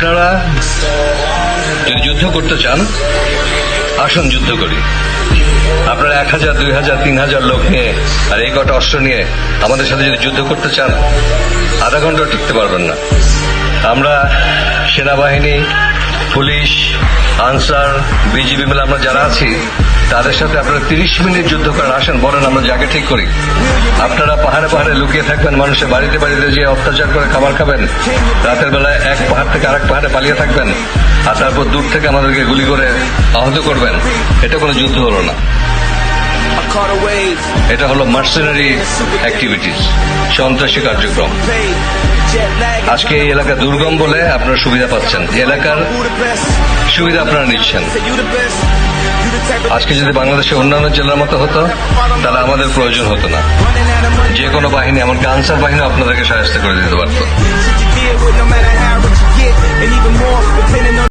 আপনারা যদি যুদ্ধ করতে চান আসুন যুদ্ধ করি। আপনারা 1000, 2000, 3000 লোক নিয়ে আর এই কটা অস্ত্র নিয়ে আমাদের সাথে যদি যুদ্ধ করতে চান আধা ঘন্টাও টিকতে পারবেন না। আমরা সেনাবাহিনী, পুলিশ, আনসার, বিজিবি মিলে আমরা যারা আছি তাদের সাথে আপনারা 30 মিনিট যুদ্ধ করেন। আসেন, বলেন, আমরা জায়গা ঠিক করি। আপনারা পাহাড়ে পাহাড়ে লুকিয়ে থাকবেন, মানুষের বাড়িতে বাড়িতে যে অত্যাচার করে খাবার খাবেন, রাতের বেলায় এক পাহাড় থেকে আরেক পাহাড়ে পালিয়ে থাকবেন, আর তারপর দূর থেকে আমাদেরকে গুলি করে আহত করবেন। এটা কোনো যুদ্ধ হলো না, এটা হলো মার্সেনারি অ্যাক্টিভিটিস, সন্ত্রাসী কার্যক্রম। আজকে এই এলাকা দুর্গম বলে আপনারা সুবিধা পাচ্ছেন, এলাকার সুবিধা আপনারা নিচ্ছেন। আজকে যদি বাংলাদেশের অন্যান্য জেলার মতো হতো তাহলে আমাদের প্রয়োজন হতো না। যে কোনো বাহিনী, এমনকি আনসার বাহিনী আপনাদেরকে সাহায্য করে দিতে পারত।